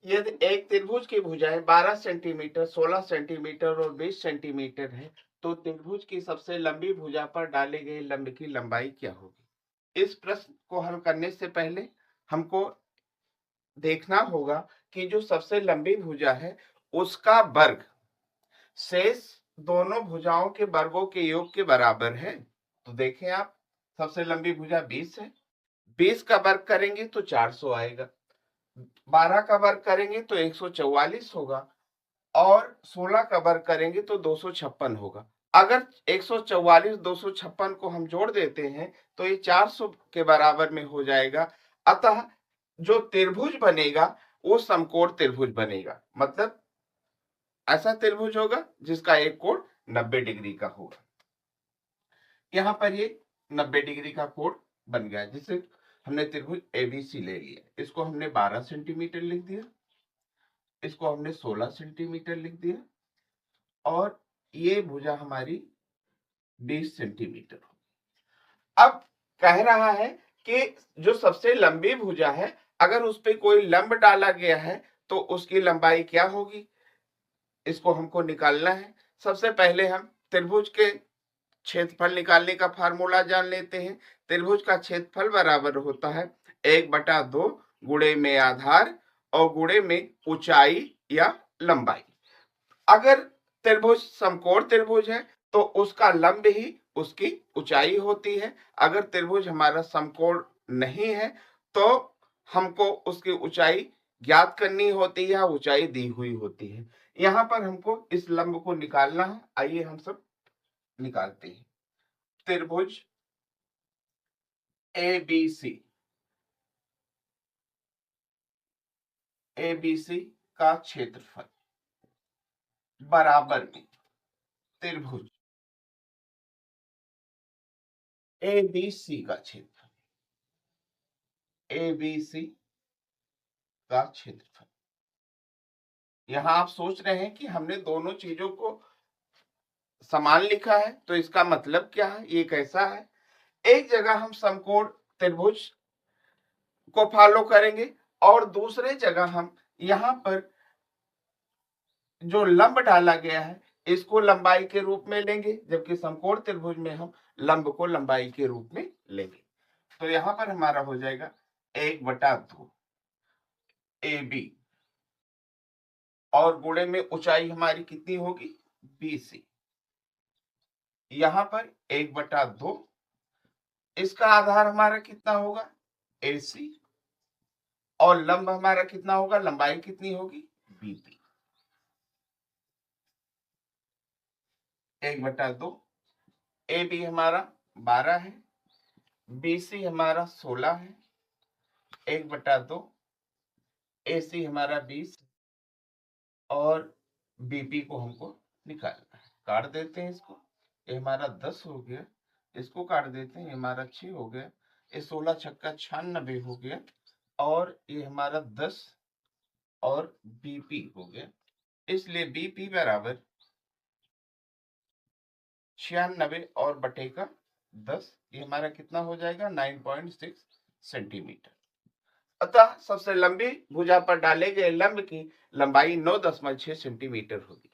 यदि एक त्रिभुज की भुजाएं 12 सेंटीमीटर, 16 सेंटीमीटर और 20 सेंटीमीटर है, तो त्रिभुज की सबसे लंबी भुजा पर डाले गए लंब की लंबाई क्या होगी? इस प्रश्न को हल करने से पहले हमको देखना होगा कि जो सबसे लंबी भुजा है उसका वर्ग शेष दोनों भुजाओं के वर्गों के योग के बराबर है। तो देखें आप, सबसे लंबी भुजा 20 है, 20 का वर्ग करेंगे तो 400 आएगा, 12 का वर्ग करेंगे तो 144 होगा और 16 का वर्ग करेंगे तो 256 होगा। अगर 144 256 को हम जोड़ देते हैं तो ये 400 के बराबर में हो जाएगा। अतः जो त्रिभुज बनेगा वो समकोण त्रिभुज बनेगा, मतलब ऐसा त्रिभुज होगा जिसका एक कोण 90 डिग्री का होगा। यहां पर ये 90 डिग्री का कोण बन गया, जिसे हमने त्रिभुज एबीसी ले लिया। इसको हमने 12 सेंटीमीटर लिख दिया, इसको हमने 16 सेंटीमीटर लिख दिया और ये भुजा हमारी 20 सेंटीमीटर होगी। अब कह रहा है कि जो सबसे लंबी भुजा है अगर उस पे कोई लंब डाला गया है तो उसकी लंबाई क्या होगी, इसको हमको निकालना है। सबसे पहले हम त्रिभुज के क्षेत्रफल निकालने का फार्मूला जान लेते हैं। त्रिभुज का क्षेत्रफल बराबर होता है 1/2 गुणे में आधार और गुणे में ऊंचाई या लंबाई। अगर त्रिभुज समकोण त्रिभुज है तो उसका लंब ही उसकी ऊंचाई होती है। अगर त्रिभुज हमारा समकोण नहीं है तो हमको उसकी ऊंचाई ज्ञात करनी होती है, ऊंचाई दी हुई होती है। यहां पर हमको इस लंब को निकालना है। आइए हम सब निकालते हैं। त्रिभुज एबीसी, एबीसी का क्षेत्रफल बराबर में त्रिभुज एबीसी का क्षेत्रफल, एबीसी का क्षेत्रफल। यहां आप सोच रहे हैं कि हमने दोनों चीजों को समान लिखा है तो इसका मतलब क्या है, ये कैसा है। एक जगह हम समकोण त्रिभुज को फॉलो करेंगे और दूसरे जगह हम यहां पर जो लंब डाला गया है इसको लंबाई के रूप में लेंगे, जबकि समकोण त्रिभुज में हम लंब को लंबाई के रूप में लेंगे। तो यहां पर हमारा हो जाएगा 1/2 AB और गुणे में ऊंचाई हमारी कितनी होगी, BC। यहां पर 1/2, इसका आधार हमारा कितना होगा, AC, और लंब हमारा कितना होगा, लंबाई कितनी होगी, BP। 1/2 AB हमारा 12 है, BC हमारा 16 है, 1/2 AC हमारा 20 और BP को हमको निकालना है। काट देते हैं इसको, ये हमारा 10 हो गया, इसको काट देते हैं, हमारा 6 हो गया, ये 16 छक्का 96 हो गया और ये हमारा 10 और BP हो गया। इसलिए BP बराबर 96 और बटे का 10, ये हमारा कितना हो जाएगा, 9.6 सेंटीमीटर। अतः सबसे लंबी भुजा पर डाले गए लंब की लंबाई 9.6 सेंटीमीटर होगी।